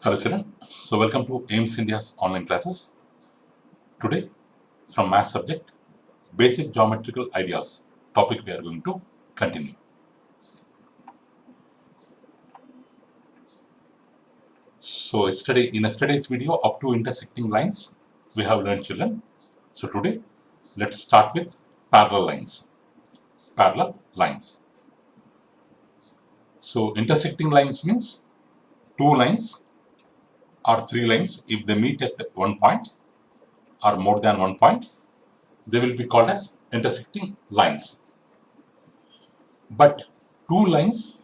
Hello children, so welcome to AIMS India's online classes. Today from math subject, basic geometrical ideas topic we are going to continue. So in yesterday's video up to intersecting lines we have learned children. So today let's start with parallel lines. Parallel lines. So intersecting lines means two lines or three lines if they meet at one point or more than one point, they will be called as intersecting lines. But two lines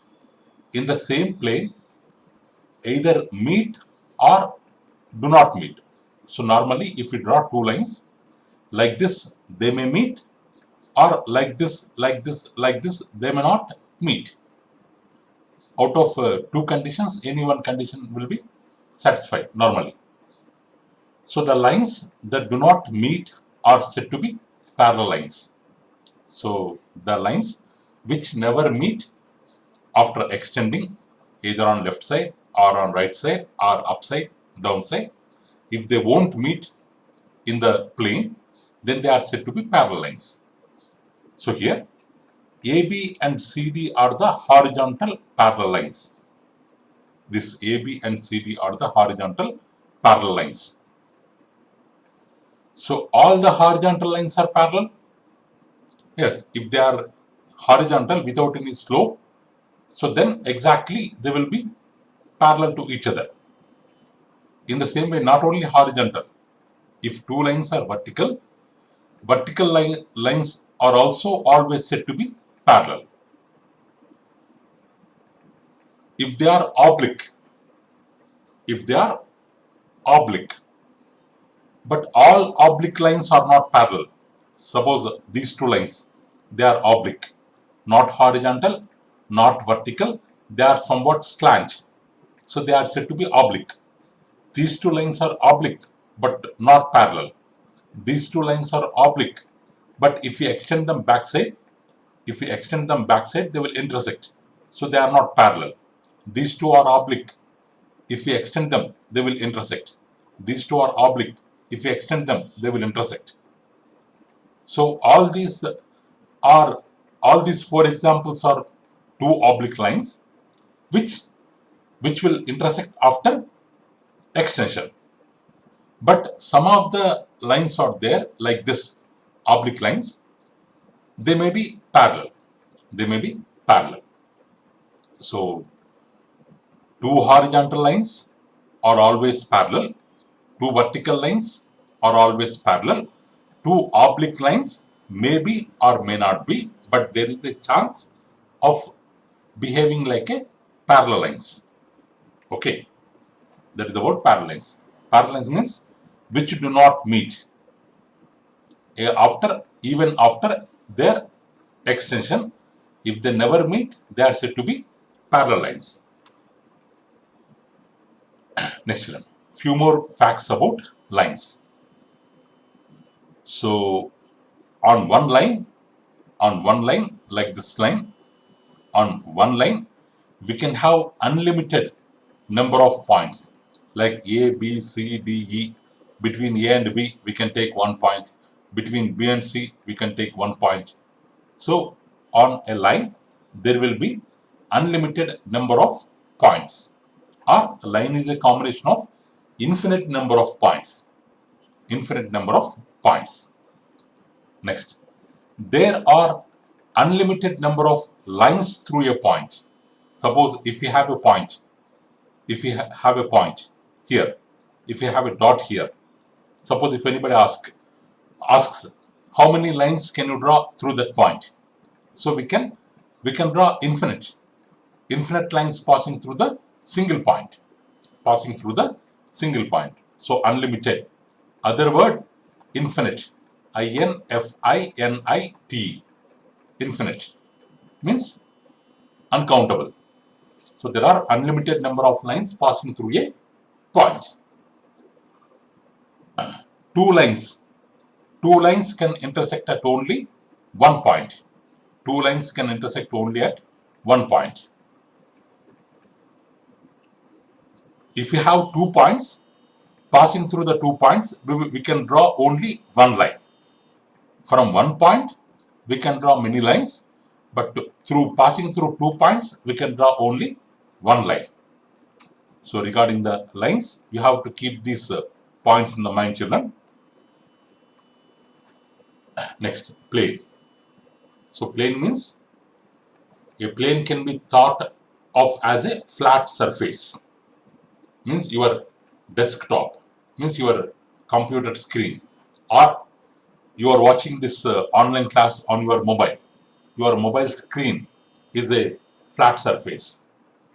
in the same plane either meet or do not meet. So normally if we draw two lines like this, they may meet, or like this, they may not meet. Out of two conditions, any one condition will be satisfied normally. So the lines that do not meet are said to be parallel lines. So the lines which never meet after extending either on left side or on right side or upside, downside, if they won't meet in the plane, then they are said to be parallel lines. So here AB and CD are the horizontal parallel lines. This AB and CD are the horizontal parallel lines. So all the horizontal lines are parallel? Yes, if they are horizontal without any slope, so then exactly they will be parallel to each other. In the same way, not only horizontal, if two lines are vertical, lines are also always said to be parallel. If they are oblique, but all oblique lines are not parallel. Suppose these two lines, they are oblique, not horizontal, not vertical, they are somewhat slant. So they are said to be oblique. These two lines are oblique but not parallel. These two lines are oblique, but if we extend them backside, they will intersect. So they are not parallel. These two are oblique. If we extend them, they will intersect. These two are oblique. If we extend them, they will intersect. So all these four examples are two oblique lines which will intersect after extension. But some of the lines are there like this oblique lines, they may be parallel. So two horizontal lines are always parallel, two vertical lines are always parallel, two oblique lines may be or may not be, but there is a chance of behaving like a parallel lines. Okay, that is about parallel lines. Parallel lines means which do not meet even after their extension. If they never meet, they are said to be parallel lines. Next one, few more facts about lines. So on one line like this line, on one line we can have unlimited number of points like A, B, C, D, E. Between A and B we can take 1 point. Between B and C we can take 1 point. So on a line there will be unlimited number of points, or a line is a combination of infinite number of points. Next, there are unlimited number of lines through a point. Suppose if you have a point here, if you have a dot here, suppose if anybody asks how many lines can you draw through that point, so we can draw infinite lines passing through the single point, so unlimited. Other word, infinite, infinite, infinite means uncountable. So there are unlimited number of lines passing through a point. Two lines can intersect at only one point. Two lines can intersect only at one point. if you have 2 points, passing through the 2 points, we can draw only one line. From one point, we can draw many lines, but through passing through 2 points, we can draw only one line. So regarding the lines, you have to keep these points in the mind, children. Next, plane. So plane means a plane can be thought of as a flat surface. Means your desktop, means your computer screen, or you are watching this online class on your mobile. Your mobile screen is a flat surface,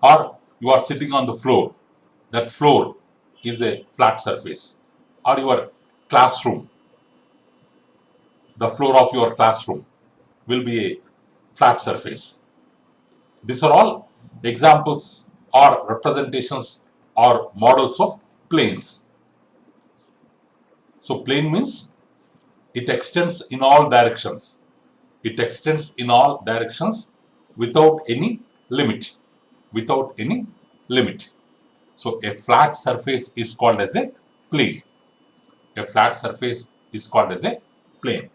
or you are sitting on the floor. That floor is a flat surface, or your classroom, the floor of your classroom will be a flat surface. These are all examples or representations or models of planes. So plane means it extends in all directions. It extends in all directions without any limit. Without any limit. So a flat surface is called as a plane. A flat surface is called as a plane.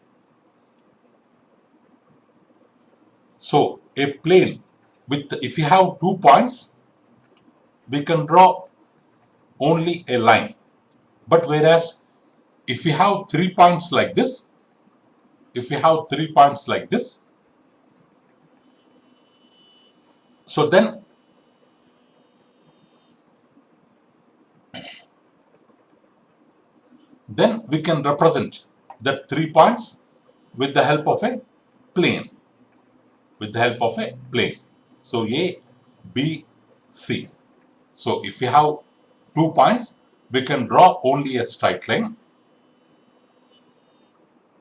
So a plane with, if you have 2 points, we can draw only a line. But whereas if you have 3 points like this, if you have 3 points like this, so then we can represent that 3 points with the help of a plane. With the help of a plane. So A, B, C. So if you have 2 points, we can draw only a straight line.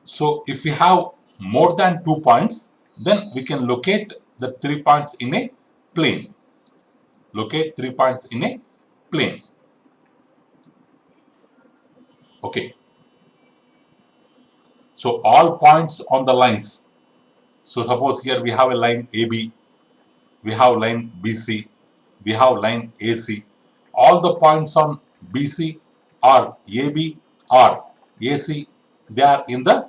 So if we have more than 2 points, then we can locate the 3 points in a plane. Locate 3 points in a plane. Okay. So all points on the lines. So suppose here we have a line AB, we have line BC, we have line AC. All the points on BC or AB or AC, they are in the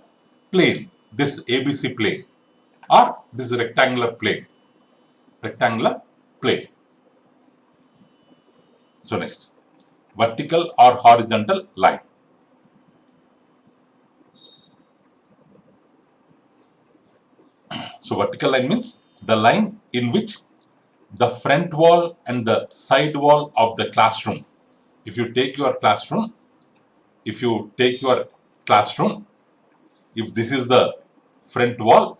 plane, this ABC plane or this rectangular plane. Rectangular plane. So next, vertical or horizontal line. So vertical line means the line in which the front wall and the side wall of the classroom. If you take your classroom, if this is the front wall,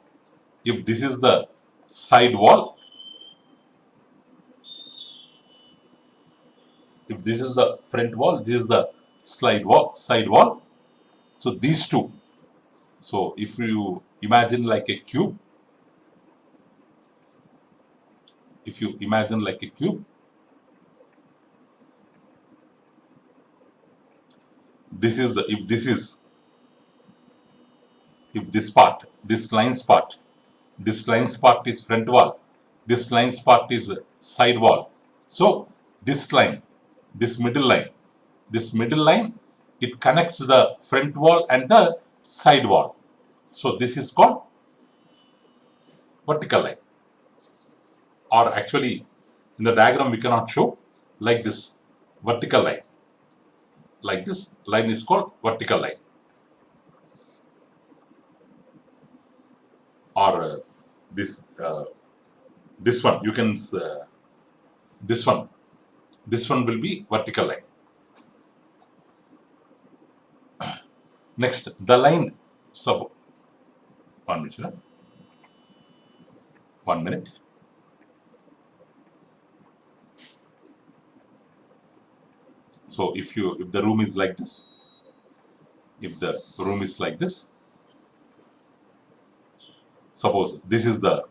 if this is the side wall, if this is the front wall, this is the side wall. So these two. So if you imagine like a cube, if you imagine like a cube, this is the, if this part, this line's part is front wall, this line's part is side wall. So this line, this middle line, it connects the front wall and the side wall. So this is called vertical line. Or actually in the diagram we cannot show like this vertical line. Like this line is called vertical line. Or this one you can this one will be vertical line. Next, the line sub 1 minute. 1 minute. So if the room is like this, suppose this is the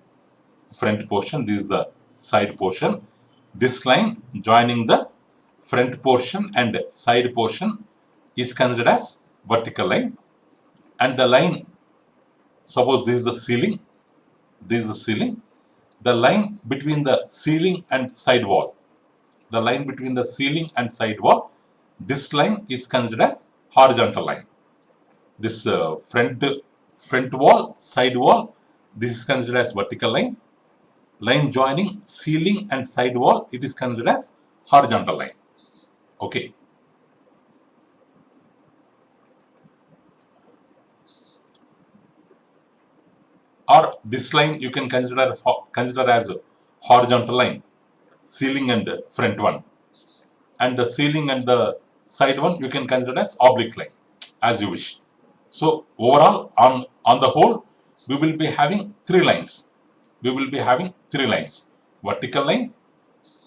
front portion, this is the side portion. This line joining the front portion and side portion is considered as vertical line. And the line, suppose this is the ceiling, the line between the ceiling and side wall, the line between the ceiling and side wall, this line is considered as horizontal line. This front wall, side wall, this is considered as vertical line. Line joining ceiling and side wall, it is considered as horizontal line. Okay. Or this line you can consider as horizontal line, ceiling and front one, and the ceiling and the side one you can consider as oblique line, as you wish. So overall, on the whole, we will be having three lines. We will be having three lines: vertical line,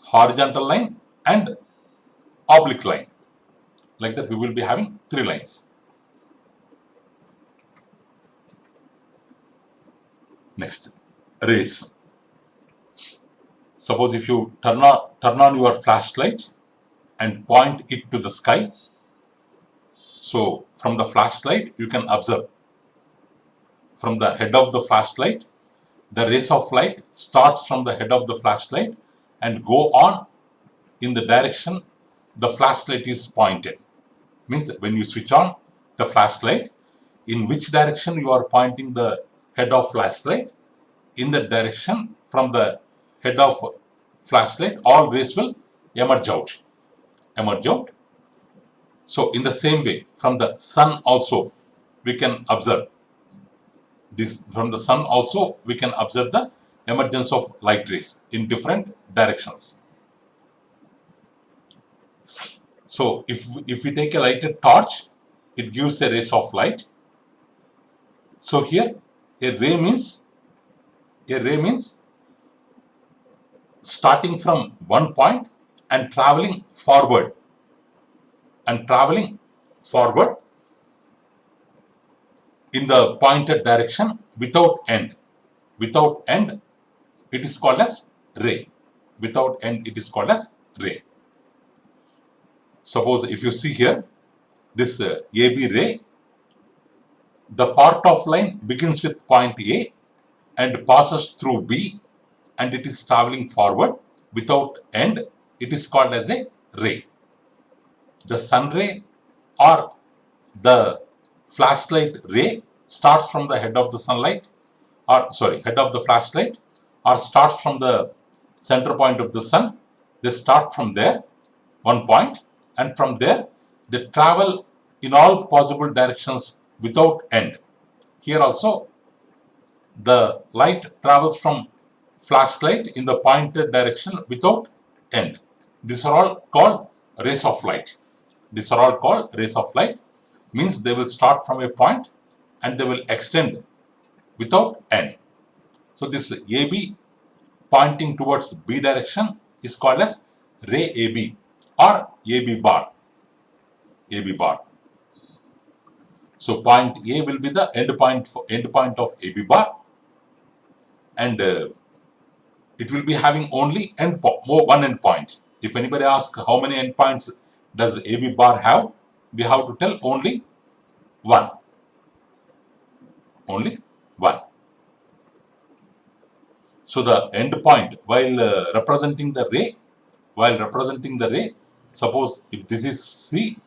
horizontal line, and oblique line. Like that, we will be having three lines. Next, rays. Suppose if you turn on your flashlight and point it to the sky. So from the flashlight, you can observe from the head of the flashlight, the rays of light starts from the head of the flashlight and go on in the direction the flashlight is pointed. Means when you switch on the flashlight, in which direction you are pointing the head of flashlight, in the direction from the head of flashlight, all rays will emerge out. So in the same way, from the sun also we can observe this. From the sun also we can observe the emergence of light rays in different directions. So if we take a lighted torch, it gives a rays of light. So here a ray means starting from one point and traveling forward in the pointed direction without end. Without end, it is called as ray. Without end, it is called as ray. Suppose if you see here, this AB ray, the part of line begins with point A and passes through B, and it is traveling forward without end. It is called as a ray. The sun ray or the flashlight ray starts from the head of the sunlight, or head of the flashlight, or starts from the center point of the sun. They start from there, one point, and from there they travel in all possible directions without end. Here also the light travels from flashlight in the pointed direction without end. These are all called rays of light. These are all called rays of light. Means they will start from a point and they will extend without end. So this AB pointing towards B direction is called as ray AB or AB bar. AB bar. So point A will be the end point of AB bar, and it will be having only one end point. If anybody asks how many end points does AB bar have, we have to tell only one. Only one. So the end point, while representing the ray, suppose if this is C,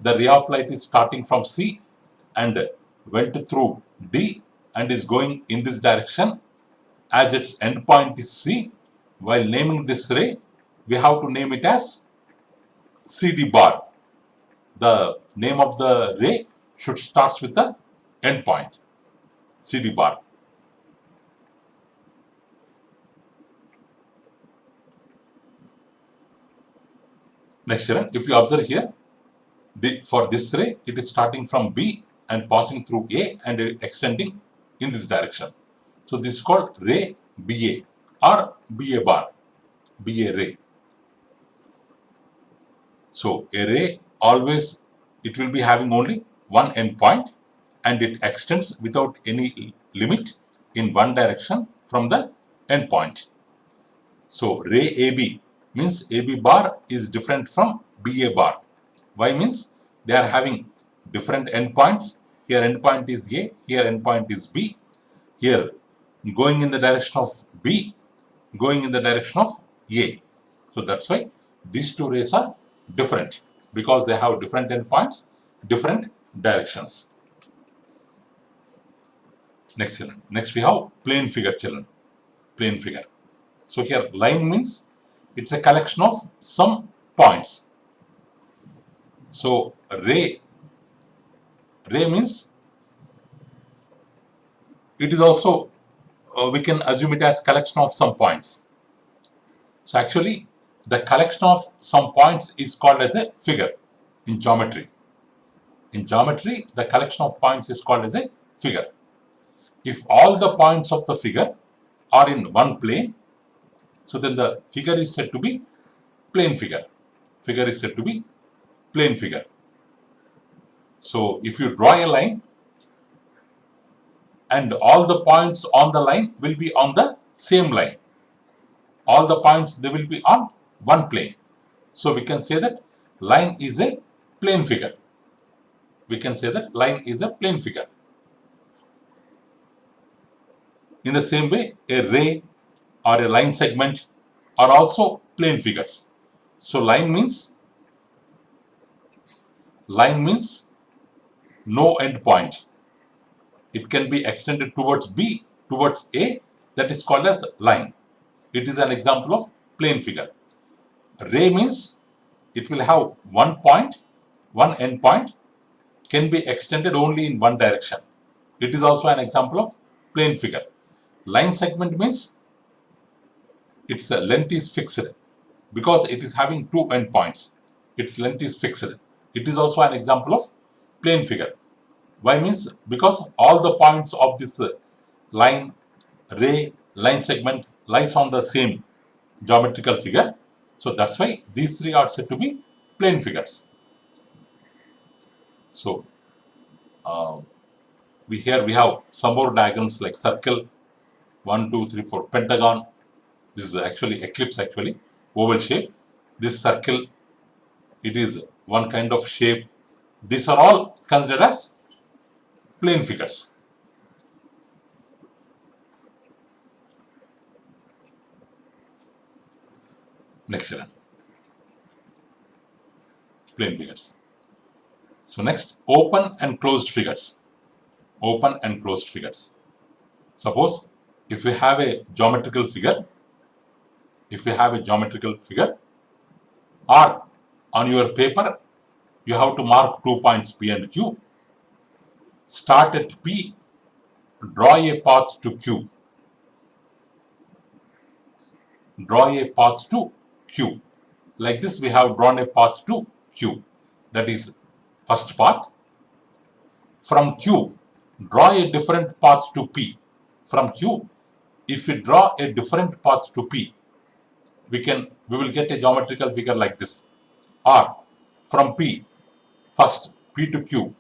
the ray of light is starting from C and went through D and is going in this direction. As its end point is C, while naming this ray, we have to name it as CD bar. The name of the ray should start with the end point, CD bar. Next, if you observe here, for this ray, it is starting from B and passing through A and extending in this direction. So this is called ray BA or BA bar, BA ray. So a ray always, it will be having only one end point and it extends without any limit in one direction from the end point. So ray AB means AB bar is different from BA bar. Why? Means they are having different endpoints. Here endpoint is A, here endpoint is B. Here going in the direction of B, going in the direction of A. So that's why these two rays are different because they have different endpoints, different directions. Next children. Next we have plane figure children. Plane figure. So here line means it's a collection of some points. So ray means it is also we can assume it as collection of some points. So actually the collection of some points is called as a figure in geometry. In geometry the collection of points is called as a figure. If all the points of the figure are in one plane, so then the figure is said to be plane figure. Figure is said to be plane figure. So if you draw a line and all the points on the line will be on the same line. All the points they will be on one plane. So we can say that line is a plane figure. We can say that line is a plane figure. In the same way, a ray or a line segment are also plane figures. So line means no end point. It can be extended towards B, towards A, that is called as line. It is an example of plane figure. Ray means it will have one point, one end point, can be extended only in one direction. It is also an example of plane figure. Line segment means its length is fixed because it is having two endpoints. Its length is fixed. It is also an example of plane figure. Why means because all the points of this line, ray, line segment lies on the same geometrical figure. So that's why these three are said to be plane figures. So here we have some more diagrams like circle, 1, 2, 3, 4, pentagon. This is actually ellipse, oval shape. This circle, it is one kind of shape. These are all considered as plane figures. Next one. Plane figures. So next, open and closed figures. Open and closed figures. Suppose if we have a geometrical figure, or on your paper you have to mark 2 points P and Q. Start at P, draw a path to Q. Draw a path to Q. Like this we have drawn a path to Q. That is first path. From Q, draw a different path to P. From Q, if we draw a different path to P, we will get a geometrical figure like this. Or from P, first P to Q,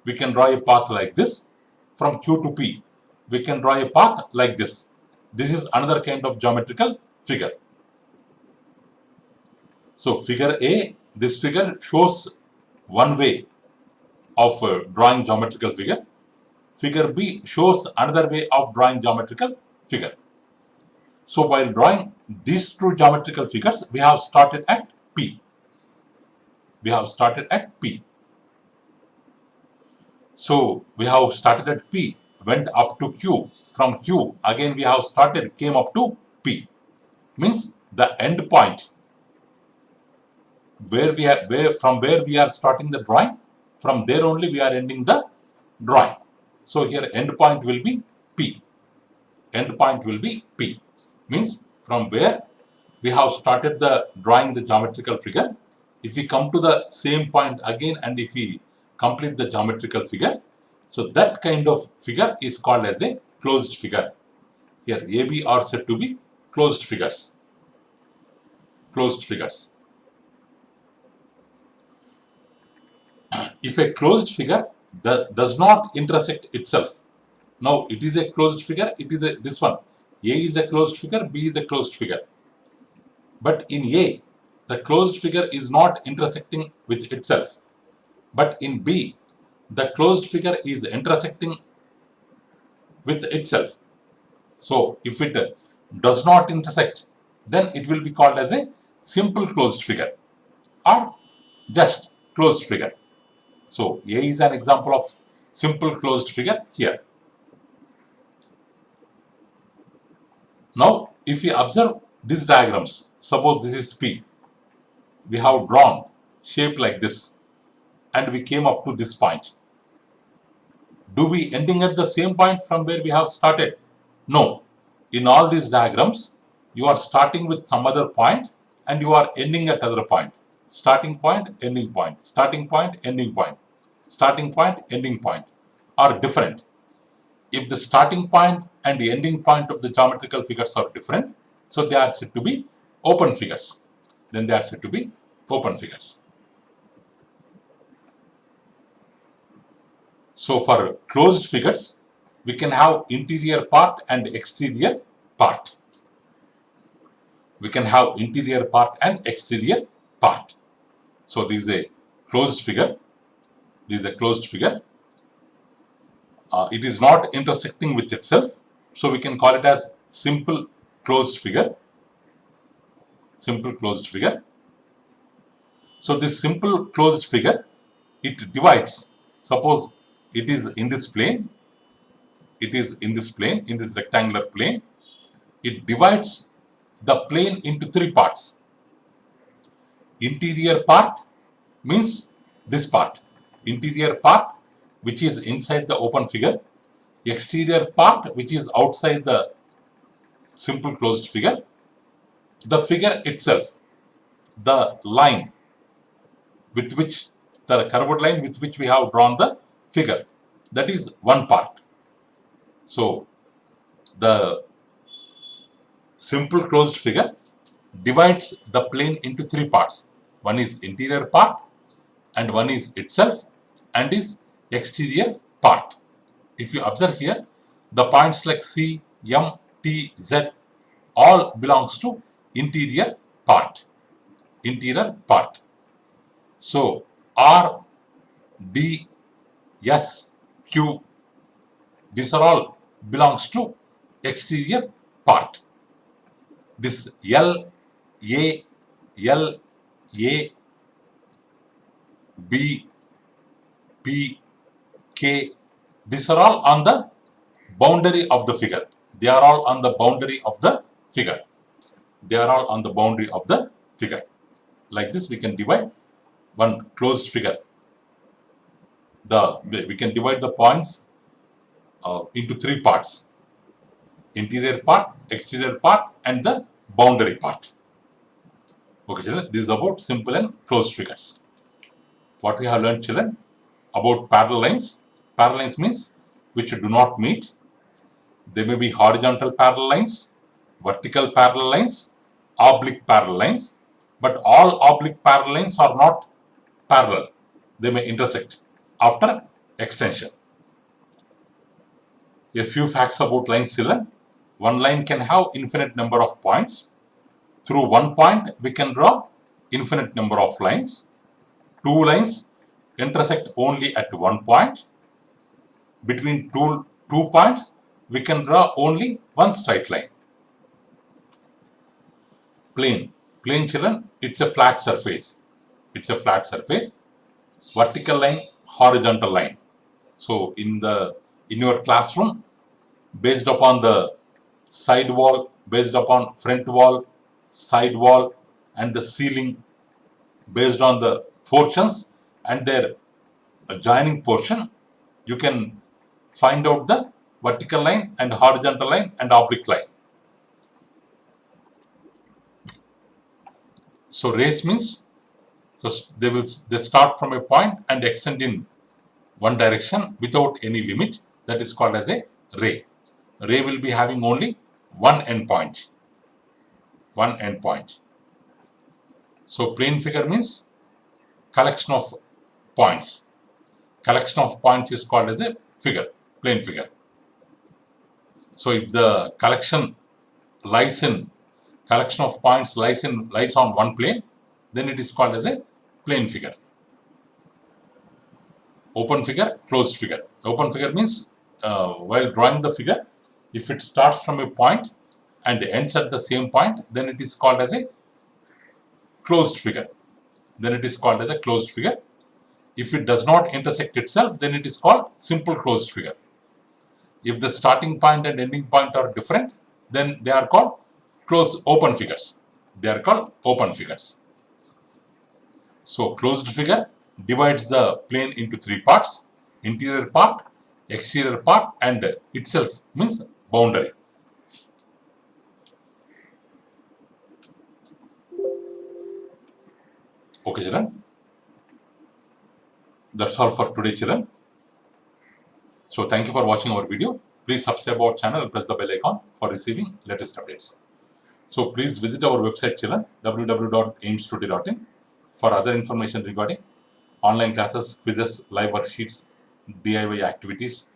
we can draw a path like this. From Q to P, we can draw a path like this. This is another kind of geometrical figure. So figure A, this figure shows one way of drawing geometrical figure. Figure B shows another way of drawing geometrical figure. So while drawing these two geometrical figures, we have started at P. So we have started at P, went up to Q. From Q, again we have came up to P. Means the end point from where we are starting the drawing, from there only we are ending the drawing. So here end point will be P. End point will be P. Means from where we have started drawing the geometrical figure, if we come to the same point again and if we complete the geometrical figure, so that kind of figure is called as a closed figure. Here AB are said to be closed figures. Closed figures. If a closed figure does not intersect itself, now it is a closed figure, it is this one. A is a closed figure, B is a closed figure. But in A, the closed figure is not intersecting with itself. But in B, the closed figure is intersecting with itself. So if it does not intersect, then it will be called as a simple closed figure or just closed figure. So A is an example of simple closed figure here. Now, if we observe these diagrams, suppose this is P, we have drawn shape like this and we came up to this point. Do we ending at the same point from where we have started? No. In all these diagrams, you are starting with some other point and you are ending at other point. Starting point, ending point, starting point, ending point, starting point, ending point are different. If the starting point and the ending point of the geometrical figures are different, so they are said to be open figures. Then they are said to be open figures. So for closed figures, we can have interior part and exterior part. We can have interior part and exterior part. So this is a closed figure. This is a closed figure. It is not intersecting with itself. So we can call it as simple closed figure. Simple closed figure. So this simple closed figure, it divides. Suppose it is in this plane. It is in this plane, in this rectangular plane. It divides the plane into three parts. Interior part means this part. Interior part, which is inside the open figure. Exterior part, which is outside the simple closed figure. The figure itself, the line with which, the curved line with which we have drawn the figure, that is one part. So the simple closed figure divides the plane into three parts. One is interior part and one is itself and is exterior part. If you observe here, the points like C, M, T, Z all belongs to interior part. Interior part. So R, D, S, Q, these are all belongs to exterior part. This L, A, B, P, K, these are all on the boundary of the figure. They are all on the boundary of the figure. They are all on the boundary of the figure. Like this, we can divide one closed figure. We can divide the points into three parts. Interior part, exterior part, and the boundary part. Okay, children, this is about simple and closed figures. What we have learned, children, about parallel lines. Parallel lines means which do not meet. They may be horizontal parallel lines, vertical parallel lines, oblique parallel lines, but all oblique parallel lines are not parallel. They may intersect after extension. A few facts about lines, children. One line can have infinite number of points. Through one point, we can draw infinite number of lines. Two lines intersect only at one point. Between two points, we can draw only one straight line. Plane. Plane, children, it's a flat surface. It's a flat surface. Vertical line, horizontal line. So in your classroom, based upon the side wall, based upon front wall, side wall, and the ceiling, based on the portions and their joining portion, you can find out the vertical line and horizontal line and oblique line. So rays means, so they start from a point and extend in one direction without any limit. That is called as a ray. Ray will be having only one endpoint. One endpoint. So plane figure means collection of points. Collection of points is called as a figure, plane figure. So if the collection of points lies on one plane, then it is called as a plane figure. Open figure, closed figure. Open figure means while drawing the figure, if it starts from a point and ends at the same point, then it is called as a closed figure. Then it is called as a closed figure. If it does not intersect itself, then it is called simple closed figure. If the starting point and ending point are different, then they are called closed open figures. They are called open figures. So closed figure divides the plane into three parts: interior part, exterior part, and itself means boundary. Okay, children. That's all for today, children. So thank you for watching our video. Please subscribe our channel and press the bell icon for receiving latest updates. So please visit our website, children, www.aimstoday.in, for other information regarding online classes, quizzes, live worksheets, DIY activities,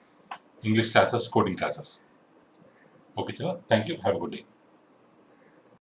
English classes, coding classes. Okay, children. Thank you. Have a good day.